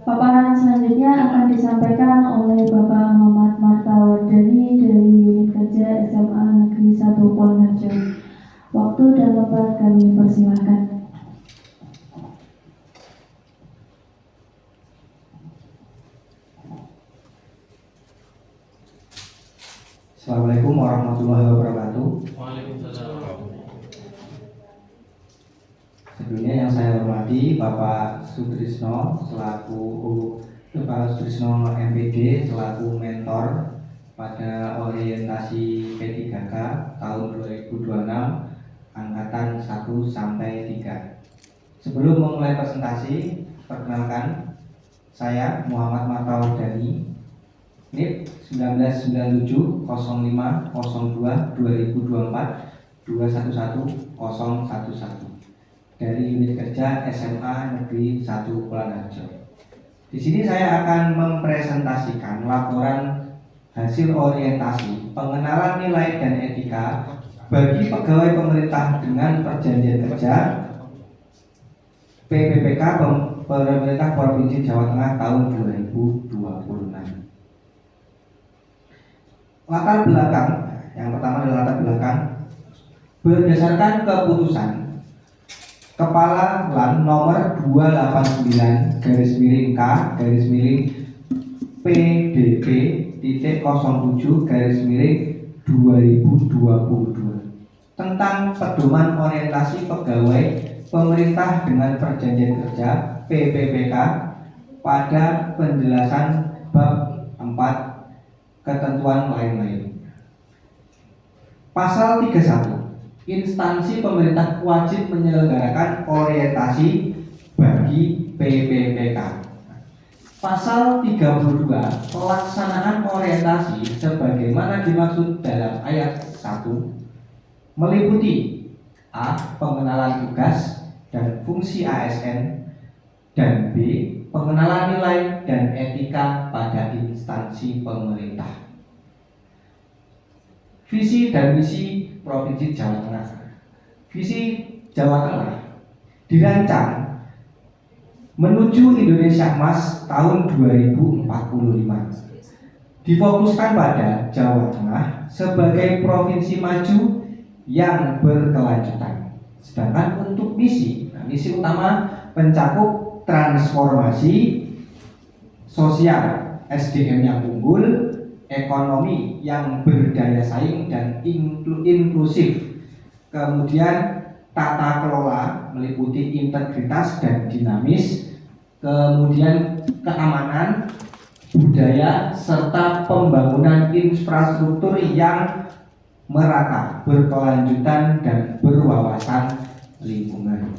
Paparan selanjutnya akan disampaikan oleh Bapak Muhammad Martawardani dari Unit Kerja SMA Negeri 1 Purworejo. Waktu dan tempat kami persilahkan. Assalamualaikum warahmatullahi wabarakatuh. Waalaikumsalam. Sebelumnya yang saya hormati Bapak Sutrisno MPD selaku mentor pada orientasi P3K tahun 2026 angkatan 1 sampai 3. Sebelum memulai presentasi, perkenalkan saya Muhammad Martawardani, NIP 1997 05 02 2024 211011 dari Unit Kerja SMA Negeri 1 Purworejo. Di sini saya akan mempresentasikan laporan hasil orientasi pengenalan nilai dan etika bagi pegawai pemerintah dengan perjanjian kerja PPPK Pemerintah Provinsi Jawa Tengah tahun 2026. Latar belakang, yang pertama adalah latar belakang. Berdasarkan keputusan Kepala LAN nomor 289 /K PDP .07 2022 tentang pedoman orientasi pegawai pemerintah dengan perjanjian kerja PPPK pada penjelasan bab 4 ketentuan lain-lain. Pasal 31. Instansi pemerintah wajib menyelenggarakan orientasi bagi PPPK. Pasal 32. Pelaksanaan orientasi sebagaimana dimaksud dalam ayat 1 meliputi A. Pengenalan tugas dan fungsi ASN, dan B. Pengenalan nilai dan etika pada instansi pemerintah. Visi dan misi Provinsi Jawa Tengah. Visi Jawa Tengah dirancang menuju Indonesia Emas tahun 2045. Difokuskan pada Jawa Tengah sebagai provinsi maju yang berkelanjutan. Sedangkan untuk misi utama mencakup transformasi sosial, SDM yang unggul, ekonomi yang berdaya saing dan inklusif, kemudian tata kelola meliputi integritas dan dinamis, kemudian keamanan, budaya, serta pembangunan infrastruktur yang merata, berkelanjutan, dan berwawasan lingkungan.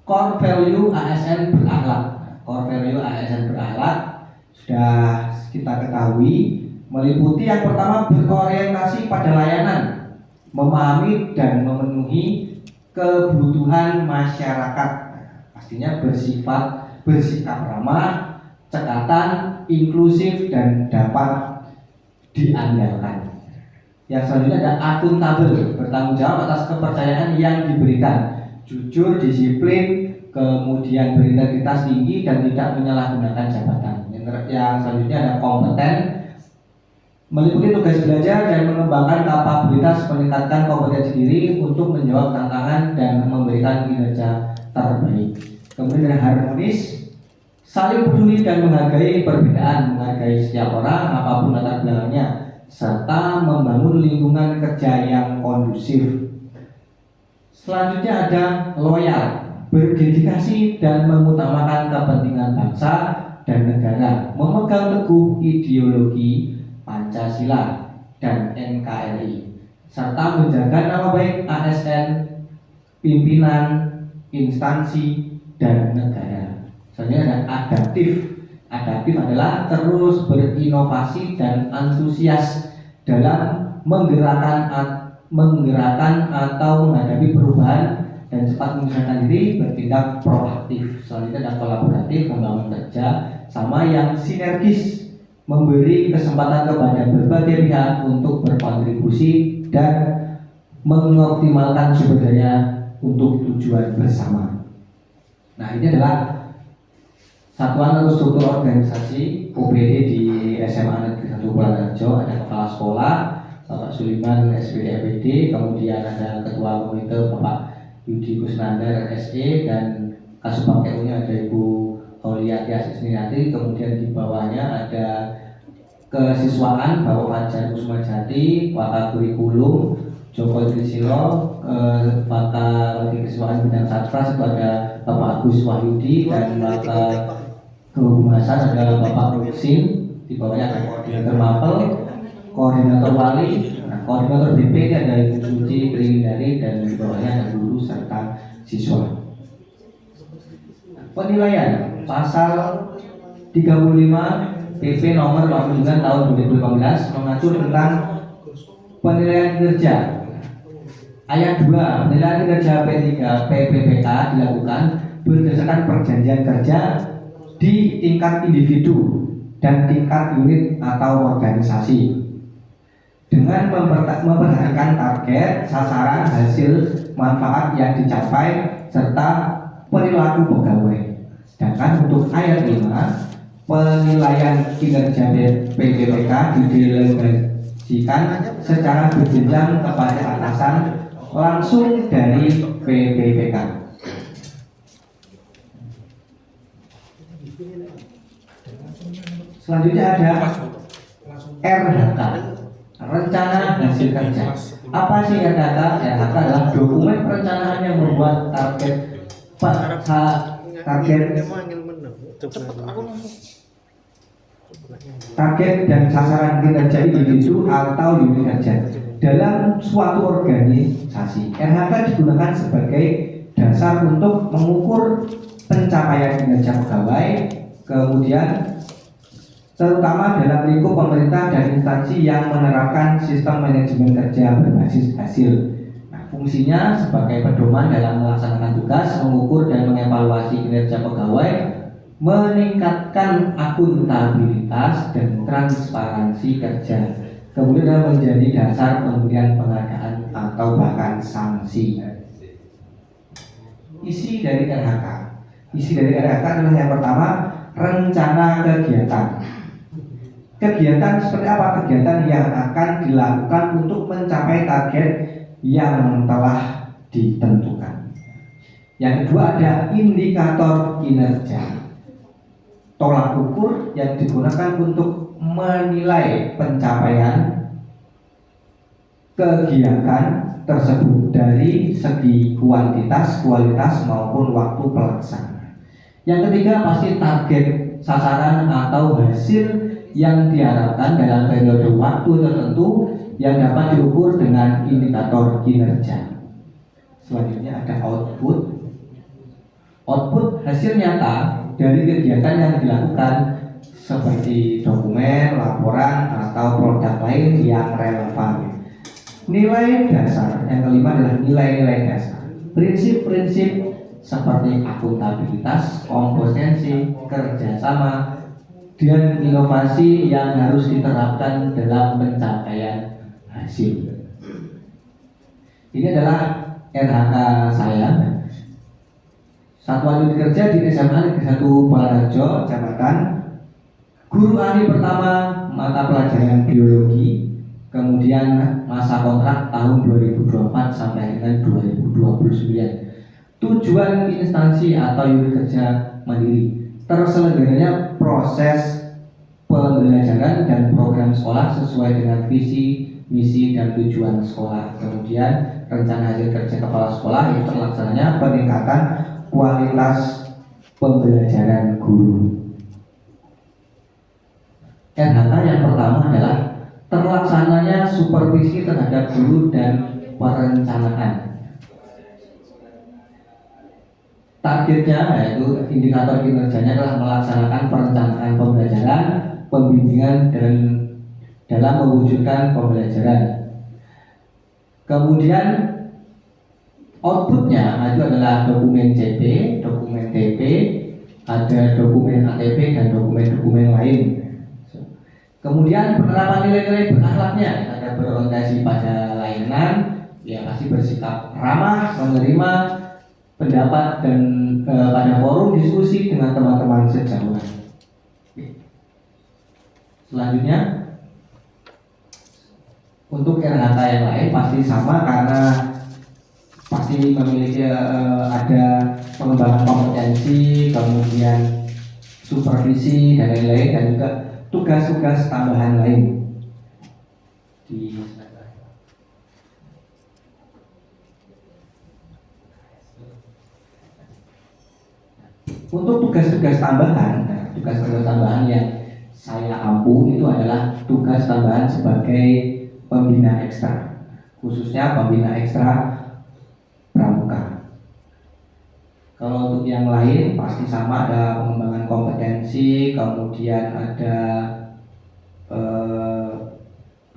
Core value ASN berakhlak. Core value ASN berakhlak sudah kita ketahui, meliputi yang pertama berorientasi pada layanan, memahami dan memenuhi kebutuhan masyarakat, pastinya bersikap ramah, cekatan, inklusif, dan dapat diandalkan. Yang selanjutnya ada akuntabel, bertanggung jawab atas kepercayaan yang diberikan, jujur, disiplin, kemudian berintegritas tinggi dan tidak menyalahgunakan jabatan. Yang selanjutnya ada kompeten, meliputi tugas belajar dan mengembangkan kapabilitas, meningkatkan kompetensi diri untuk menjawab tantangan dan memberikan kinerja terbaik. Kemudian ada harmonis, saling peduli dan menghargai perbedaan, menghargai setiap orang apapun latar belakangnya, serta membangun lingkungan kerja yang kondusif. Selanjutnya ada loyal, berdedikasi dan mengutamakan kepentingan bangsa dan negara, memegang teguh ideologi Pancasila dan NKRI, serta menjaga nama baik ASN, pimpinan, instansi, dan negara. Selanjutnya ada adaptif. Adaptif adalah terus berinovasi dan antusias dalam menggerakkan atau menghadapi perubahan dan cepat menyesuaikan diri, bertindak proaktif. Selanjutnya ada kolaboratif, membangun kerja sama yang sinergis, memberi kesempatan kepada berbagai pihak untuk berkontribusi dan mengoptimalkan sumber daya untuk tujuan bersama. Nah, ini adalah satuan atau struktur organisasi OPD di SMA Negeri 1 Purworejo. Ada kepala sekolah Bapak Suliman SPD MPD, kemudian ada ketua komite Bapak Yudi Kusnandar SE, dan Kasubag PU-nya ada Ibu Aulia Tias Isniati. Kemudian di bawahnya ada kesiswaan Bapak Fajar Kusumajati, Wakil Kurikulum Joko Trisilo, Wakil Kesiswaan Bidang Satgas itu ada Bapak Agus Wahyudi, dan Wakil Kehumasan adalah Bapak Ruksin. Di bawahnya ada koordinator Mapel, koordinator Wali, koordinator BP ini ada Ibu Suci Trinidari, dan di bawahnya ada guru serta siswa. Penilaian pasal 35 PP nomor 49 tahun 2015 mengatur tentang penilaian kinerja. Ayat 2, penilaian kinerja P3 PPPK dilakukan berdasarkan perjanjian kerja di tingkat individu dan tingkat unit atau organisasi dengan memperhatikan target, sasaran, hasil, manfaat yang dicapai serta perilaku pegawai. Sedangkan untuk ayat 5, penilaian kinerja PPPK didelegasikan secara berjenjang kepada atasan langsung dari PPPK. Selanjutnya ada RHK, rencana hasil kerja. Apa sih RHK? RHK adalah dokumen perencanaan yang membuat target dan sasaran kinerja individu atau unit kerja dalam suatu organisasi. RHK digunakan sebagai dasar untuk mengukur pencapaian kinerja pegawai, kemudian terutama dalam lingkup pemerintah dan instansi yang menerapkan sistem manajemen kerja berbasis hasil. Nah, fungsinya sebagai pedoman dalam melaksanakan tugas, mengukur dan mengevaluasi kinerja pegawai, meningkatkan akuntabilitas dan transparansi kerja, kemudian menjadi dasar pemberian penghargaan atau bahkan sanksi. Isi dari RHK. Isi dari RHK adalah yang pertama, rencana kegiatan. Kegiatan seperti apa? Kegiatan yang akan dilakukan untuk mencapai target yang telah ditentukan. Yang kedua ada indikator kinerja, tolak ukur yang digunakan untuk menilai pencapaian kegiatan tersebut dari segi kuantitas, kualitas maupun waktu pelaksana. Yang ketiga pasti target, sasaran atau hasil yang diharapkan dalam periode waktu tertentu yang dapat diukur dengan indikator kinerja. Selanjutnya ada output. Output hasil nyata dari kegiatan yang dilakukan seperti dokumen, laporan, atau produk lain yang relevan. Nilai dasar, yang kelima adalah nilai-nilai dasar. Prinsip-prinsip seperti akuntabilitas, kompetensi, kerjasama, dan inovasi yang harus diterapkan dalam pencapaian hasil. Ini adalah RHK saya. Satuan unit kerja di SMA Negeri 1 Purworejo, jabatan guru ahli pertama mata pelajaran biologi, kemudian masa kontrak tahun 2024 sampai dengan 2029. Tujuan instansi atau unit kerja mandiri, terselenggaranya proses pembelajaran dan program sekolah sesuai dengan visi, misi, dan tujuan sekolah. Kemudian rencana hasil kerja kepala sekolah itu terlaksananya peningkatan kualitas pembelajaran guru. RHK yang pertama adalah terlaksananya supervisi terhadap guru dan perencanaan. Targetnya yaitu indikator kinerjanya adalah melaksanakan perencanaan pembelajaran, pembimbingan, dan dalam mewujudkan pembelajaran. Kemudian outputnya itu adalah dokumen CP, dokumen TP, ada dokumen ATP, dan dokumen-dokumen lain. Kemudian penerapan nilai-nilai berakhlaknya, ada berorientasi pada layanan, ya pasti bersikap ramah, menerima, pendapat dan pada forum diskusi dengan teman-teman sejawat. Selanjutnya, untuk RHK yang lain pasti sama karena pasti memiliki ada pengembangan kompetensi, kemudian supervisi dan lain-lain, dan juga tugas-tugas tambahan lain. Untuk tugas-tugas tambahan, tugas-tugas tambahan yang saya ampuh itu adalah tugas tambahan sebagai pembina ekstra, khususnya pembina ekstra pramuka. Kalau untuk yang lain pasti sama, ada pengembangan kompetensi, kemudian ada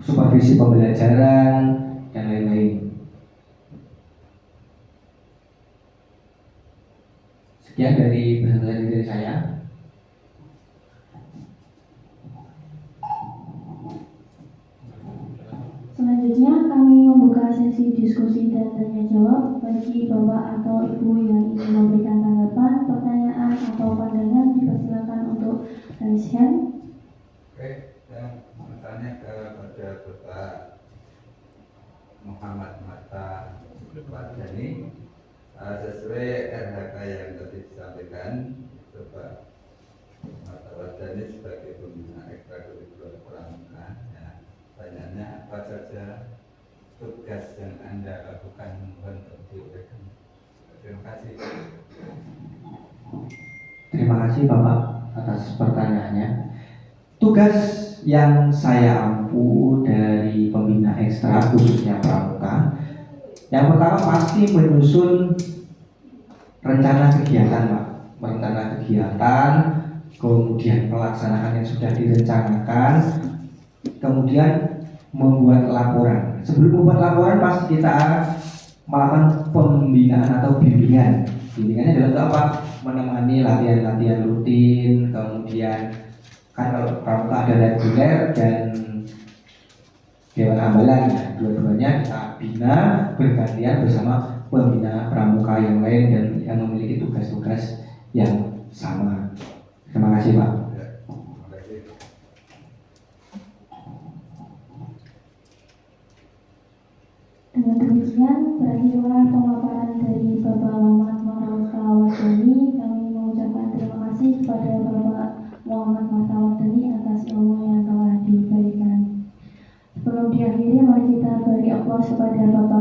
supervisi pembelajaran dan lain-lain. Sekian dari presentasi dari saya. Selanjutnya kami membuka sesi diskusi dan tanya jawab bagi Bapak atau Ibu yang ingin memberikan tanggapan, pertanyaan atau pandangan dipersilakan untuk raise hand. Oke, saya bertanya kepada Bapak Muhammad Mata Wardani, sesuai RHK yang tadi disampaikan, Bapak Mata Wardani sebagai pembina ekstrakurikuler pramuka. Tanyanya, apa saja tugas yang Anda lakukan untuk diuraikan? Terima kasih. Terima kasih Bapak atas pertanyaannya. Tugas yang saya ampu dari pembina ekstra khususnya pramuka, yang pertama pasti menyusun rencana kegiatan Pak. Rencana kegiatan, kemudian pelaksanaan yang sudah direncanakan, kemudian membuat laporan. Sebelum membuat laporan pasti kita melakukan pembinaan atau bimbingan. Bimbingannya adalah untuk apa? Menemani latihan-latihan rutin, kemudian kan kalau pramuka ada reguler dan dewan ambalan, ya, dua-duanya kita bina bergantian bersama pembina pramuka yang lain dan yang memiliki tugas-tugas yang sama. Terima kasih Pak. Dengan demikian berakhirlah pemaparan dari Bapak Muhammad Marta Wardani. Kami mengucapkan terima kasih kepada Bapak Muhammad Marta Wardani atas ilmu yang telah diberikan. Sebelum diakhiri, mari kita beri aplaus kepada Bapak